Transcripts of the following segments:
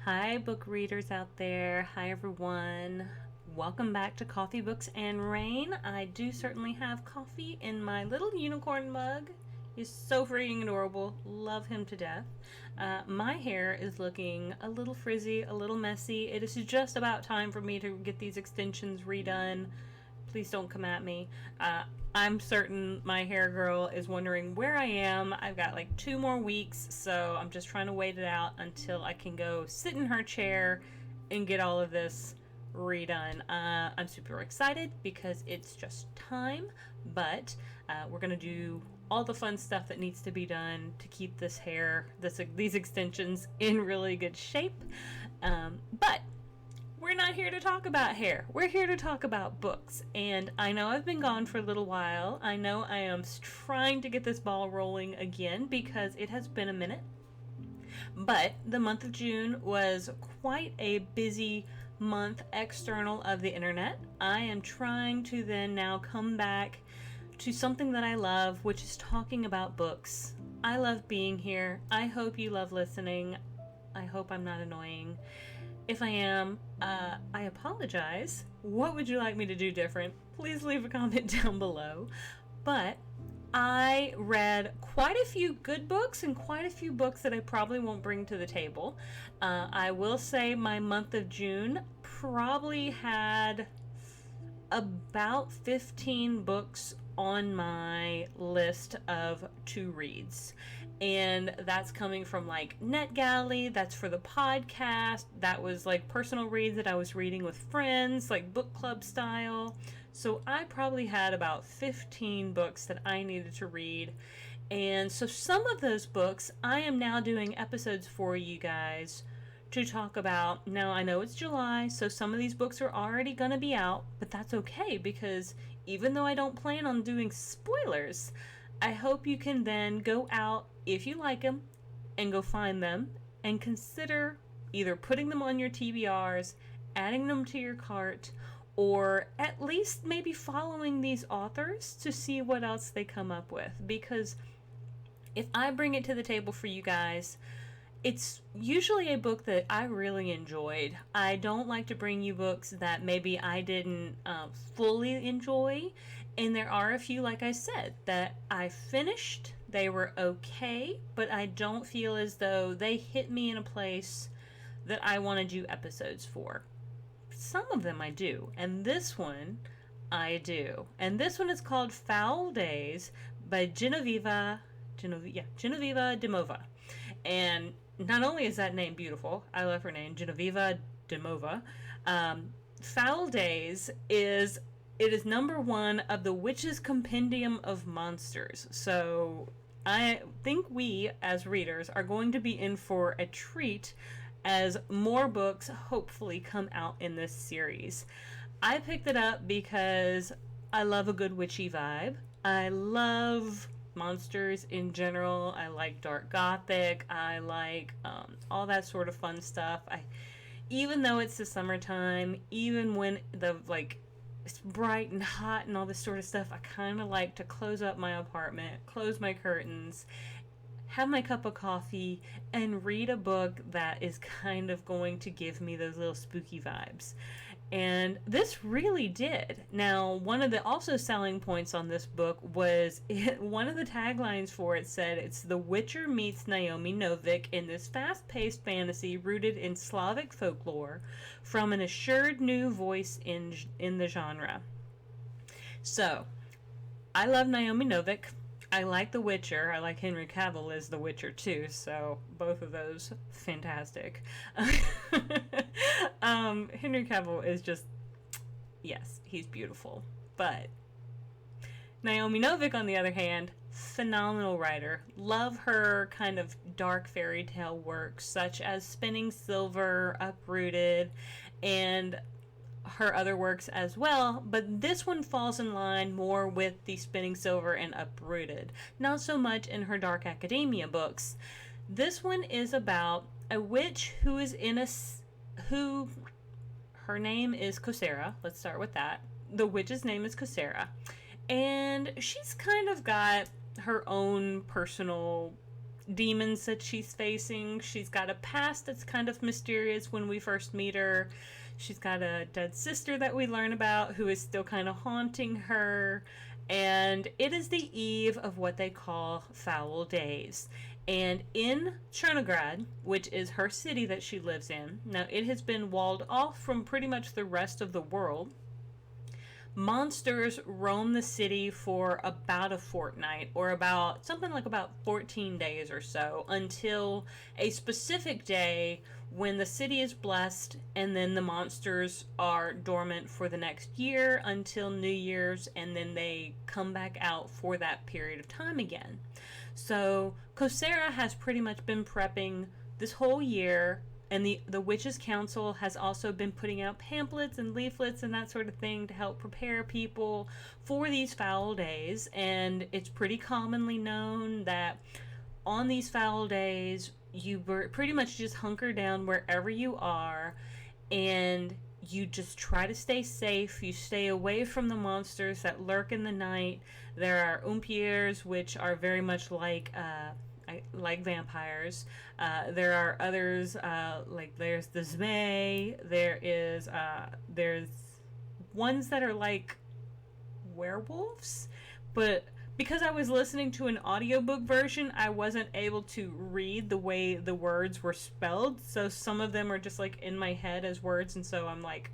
Hi, book readers out there. Hi, everyone. Welcome back to Coffee, Books, and Rain. I do certainly have coffee in my little unicorn mug. He's so freaking adorable. Love him to death. My hair is looking a little frizzy, a little messy. It is just about time for me to get these extensions redone. Please don't come at me. I'm certain my hair girl is wondering where I am. I've got like 2 more weeks, so I'm just trying to wait it out until I can go sit in her chair and get all of this redone. I'm super excited because it's just time, but we're gonna do all the fun stuff that needs to be done to keep this hair, these extensions in really good shape. But we're not here to talk about hair. We're here to talk about books. And I know I've been gone for a little while. I know I am trying to get this ball rolling again because it has been a minute. But the month of June was quite a busy month external of the internet. I am trying to then now come back to something that I love, which is talking about books. I love being here. I hope you love listening. I hope I'm not annoying. If I am, I apologize. What would you like me to do different? Please leave a comment down below. But I read quite a few good books and quite a few books that I probably won't bring to the table. I will say my month of June probably had about 15 books on my list of to reads, and that's coming from like NetGalley, that's for the podcast, that was like personal reads that I was reading with friends, like book club style. So I probably had about 15 books that I needed to read, and so some of those books I am now doing episodes for you guys to talk about. Now, I know it's July, so some of these books are already going to be out, but that's okay because even though I don't plan on doing spoilers, I hope you can then go out, if you like them, and go find them and consider either putting them on your TBRs, adding them to your cart, or at least maybe following these authors to see what else they come up with. Because if I bring it to the table for you guys, it's usually a book that I really enjoyed. I don't like to bring you books that maybe I didn't fully enjoy. And there are a few, like I said, that I finished. They were okay, but I don't feel as though they hit me in a place that I want to do episodes for. Some of them I do. And this one I do. And this one is called Foul Days by Genoveva Dimova. And not only is that name beautiful, I love her name, Genoveva Dimova. Foul Days is number one of the Witch's Compendium of Monsters. So I think we as readers are going to be in for a treat as more books hopefully come out in this series. I picked it up because I love a good witchy vibe. I love monsters in general. I like dark gothic. I like all that sort of fun stuff. Even though it's the summertime, even when it's bright and hot and all this sort of stuff, I kind of like to close up my apartment, close my curtains, have my cup of coffee, and read a book that is kind of going to give me those little spooky vibes. And this really did. Now, one of the also selling points on this book was one of the taglines for it said it's The Witcher meets Naomi Novik in this fast-paced fantasy rooted in Slavic folklore from an assured new voice in the genre. So, I love Naomi Novik. I like The Witcher. I like Henry Cavill as The Witcher too, so both of those, fantastic. Henry Cavill is just, yes, he's beautiful. But Naomi Novik, on the other hand, phenomenal writer. Love her kind of dark fairy tale work, such as Spinning Silver, Uprooted, and her other works as well, but this one falls in line more with the Spinning Silver and Uprooted, not so much in her dark academia books. This one is about a witch who is her name is Kosera. Let's start with that. The witch's name is Kosera, and she's kind of got her own personal demons that she's facing. She's got a past that's kind of mysterious when we first meet her. She's got a dead sister that we learn about who is still kind of haunting her. And it is the eve of what they call foul days. And in Chernograd, which is her city that she lives in, now it has been walled off from pretty much the rest of the world. Monsters roam the city for about a fortnight, or about something like about 14 days or so, until a specific day when the city is blessed, and then the monsters are dormant for the next year until New Year's, and then they come back out for that period of time again. So Kosera has pretty much been prepping this whole year, and the Witches' Council has also been putting out pamphlets and leaflets and that sort of thing to help prepare people for these foul days. And it's pretty commonly known that on these foul days, you pretty much just hunker down wherever you are, and you just try to stay safe. You stay away from the monsters that lurk in the night. There are umpirs, which are very much like vampires. There are others, like there's the Zmei. There's ones that are like werewolves, but because I was listening to an audiobook version, I wasn't able to read the way the words were spelled, so some of them are just like in my head as words, and so I'm like,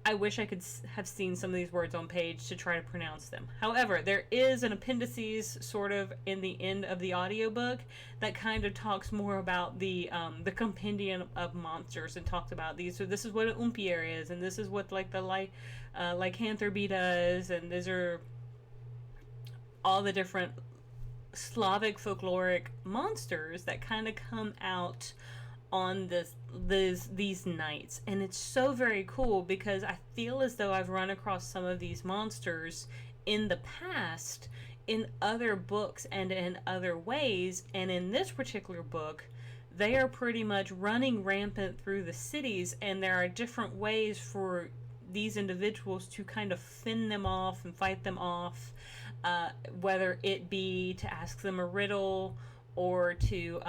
I wish I could have seen some of these words on page to try to pronounce them. However, there is an appendices sort of in the end of the audiobook that kind of talks more about the compendium of monsters, and talks about these. So this is what an umpier is, and this is what like the lycanthropy does, and these are all the different Slavic folkloric monsters that kind of come out on these nights. And it's so very cool because I feel as though I've run across some of these monsters in the past in other books and in other ways, and in this particular book they are pretty much running rampant through the cities, and there are different ways for these individuals to kind of fend them off and fight them off, whether it be to ask them a riddle or to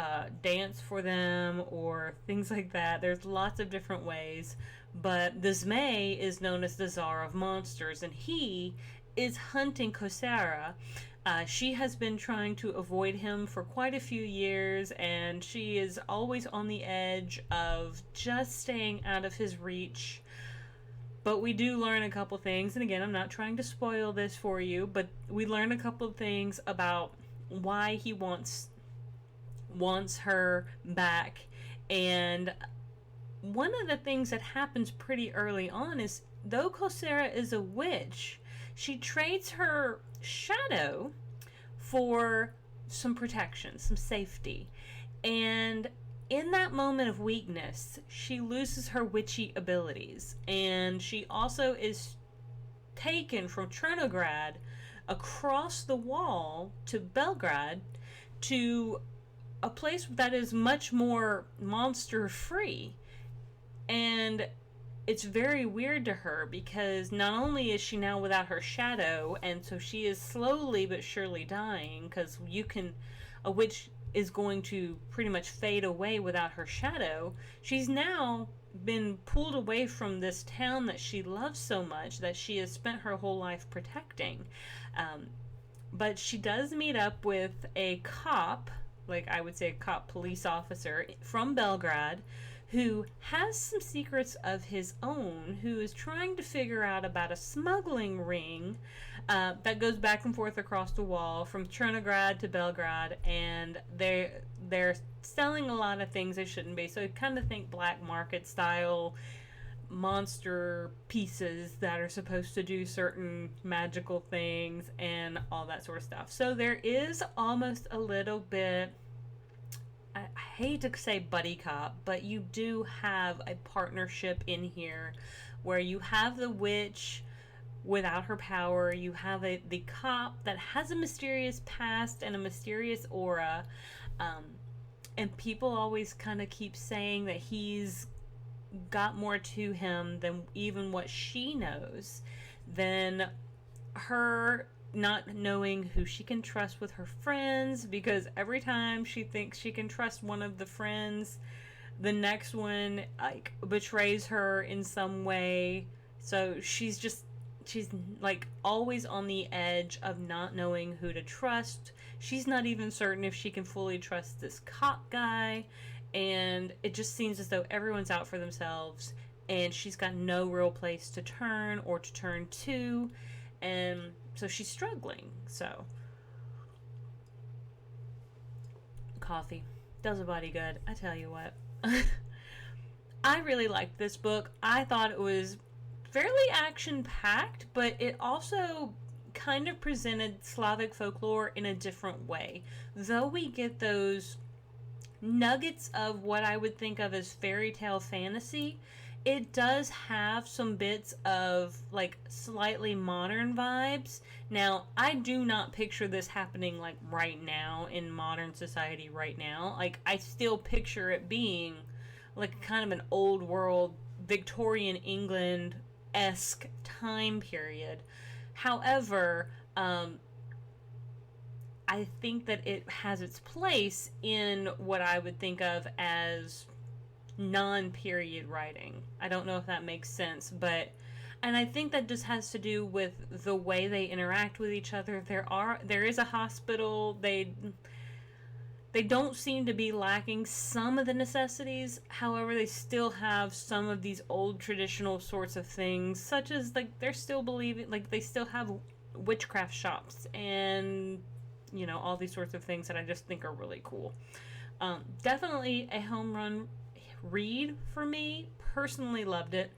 dance for them or things like that. There's lots of different ways, but the Zmei is known as the Tsar of Monsters, and he is hunting Kosera. She has been trying to avoid him for quite a few years, and she is always on the edge of just staying out of his reach. But we do learn a couple things, and again, I'm not trying to spoil this for you, but we learn a couple of things about why he wants her back. And one of the things that happens pretty early on is, though Kosera is a witch, she trades her shadow for some protection, some safety. And in that moment of weakness, she loses her witchy abilities, and she also is taken from Chernograd across the wall to Belgrade, to a place that is much more monster free. And it's very weird to her because not only is she now without her shadow, and so she is slowly but surely dying, because a witch is going to pretty much fade away without her shadow. She's now been pulled away from this town that she loves so much, that she has spent her whole life protecting. But she does meet up with a cop, like I would say a cop police officer from Belgrade, who has some secrets of his own, who is trying to figure out about a smuggling ring that goes back and forth across the wall from Chernograd to Belgrade, and they're selling a lot of things they shouldn't be. So you kind of think black market style monster pieces that are supposed to do certain magical things and all that sort of stuff. So there is almost a little bit, I hate to say buddy cop, but you do have a partnership in here where you have the witch without her power, you have the cop that has a mysterious past and a mysterious aura, and people always kind of keep saying that he's got more to him than even what she knows. Then her not knowing who she can trust with her friends, because every time she thinks she can trust one of the friends, the next one like betrays her in some way. So she's like always on the edge of not knowing who to trust. She's not even certain if she can fully trust this cop guy, and it just seems as though everyone's out for themselves, and she's got no real place to turn or to turn to, and so she's struggling. So coffee does a body good, I tell you what. I really liked this book. I thought it was fairly action packed, but it also kind of presented Slavic folklore in a different way. Though we get those nuggets of what I would think of as fairy tale fantasy, it does have some bits of like slightly modern vibes. Now, I do not picture this happening like right now in modern society right now. Like, I still picture it being like kind of an old world Victorian England esque time period. However, I think that it has its place in what I would think of as non-period writing. I don't know if that makes sense, but and I think that just has to do with the way they interact with each other. There is a hospital. They don't seem to be lacking some of the necessities. However, they still have some of these old traditional sorts of things, such as like they're still believing, like they still have witchcraft shops and all these sorts of things that I just think are really cool. Definitely a home run read for me. Personally loved it.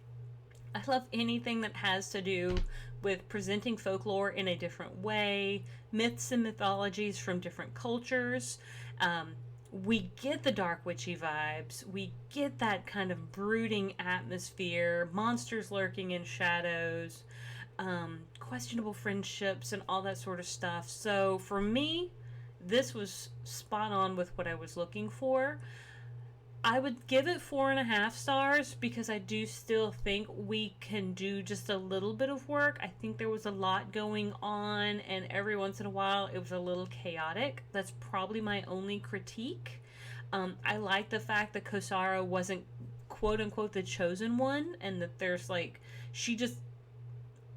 I love anything that has to do with presenting folklore in a different way, myths and mythologies from different cultures. We get the dark witchy vibes. We get that kind of brooding atmosphere, monsters lurking in shadows, questionable friendships, and all that sort of stuff. So for me, this was spot on with what I was looking for. I would give it 4.5 stars because I do still think we can do just a little bit of work. I think there was a lot going on, and every once in a while it was a little chaotic. That's probably my only critique. I like the fact that Kosara wasn't quote unquote the chosen one, and that there's like, she just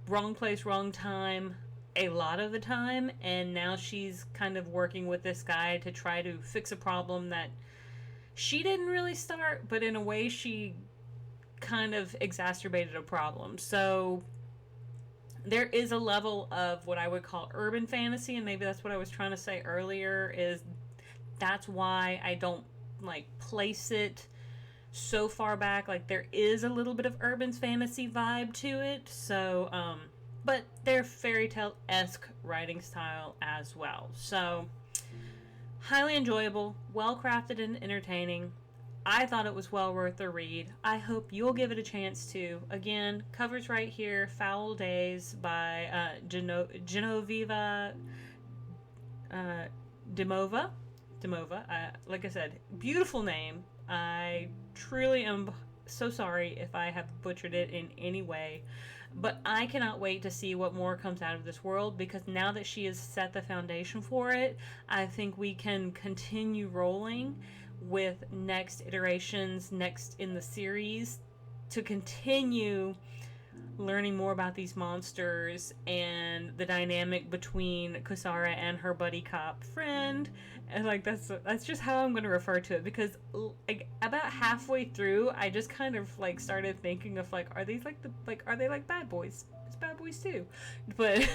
wrong place, wrong time a lot of the time, and now she's kind of working with this guy to try to fix a problem that she didn't really start, but in a way she kind of exacerbated a problem. So there is a level of what I would call urban fantasy, and maybe that's what I was trying to say earlier, is that's why I don't like place it so far back. Like, there is a little bit of urban fantasy vibe to it. So but they're fairy tale-esque writing style as well. So highly enjoyable, well crafted and entertaining. I thought it was well worth the read. I hope you'll give it a chance too. Again, covers right here, Foul Days by Genoveva Dimova. Like I said, beautiful name. I truly am so sorry if I have butchered it in any way. But I cannot wait to see what more comes out of this world, because now that she has set the foundation for it, I think we can continue rolling with next iterations, next in the series, to continue learning more about these monsters and the dynamic between Kosara and her buddy cop friend. And like that's just how I'm going to refer to it, because like about halfway through I just kind of like started thinking of like, are they like bad boys? It's bad boys too. But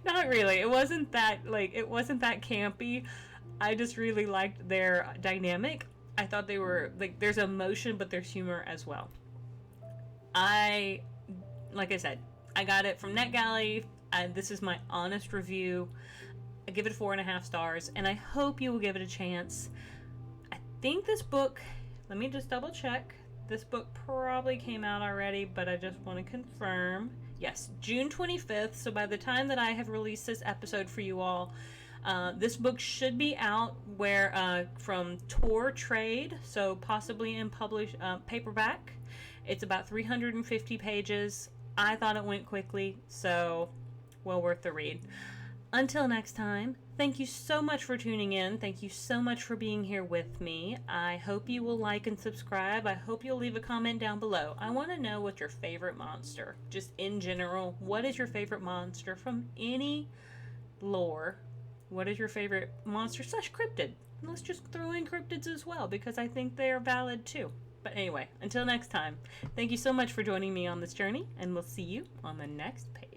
not really. It wasn't that campy. I just really liked their dynamic. I thought they were like, there's emotion but there's humor as well. Like I said, I got it from NetGalley. This is my honest review. I give it 4.5 stars, and I hope you will give it a chance. I think this book, let me just double check. This book probably came out already, but I just want to confirm. Yes, June 25th. So by the time that I have released this episode for you all, this book should be out from Tor Trade, so possibly in paperback. It's about 350 pages. I thought it went quickly, so well worth the read. Until next time, thank you so much for tuning in. Thank you so much for being here with me. I hope you will like and subscribe. I hope you'll leave a comment down below. I want to know what's your favorite monster. Just in general, what is your favorite monster from any lore? What is your favorite monster / cryptid? And let's just throw in cryptids as well, because I think they are valid too. But anyway, until next time, thank you so much for joining me on this journey, and we'll see you on the next page.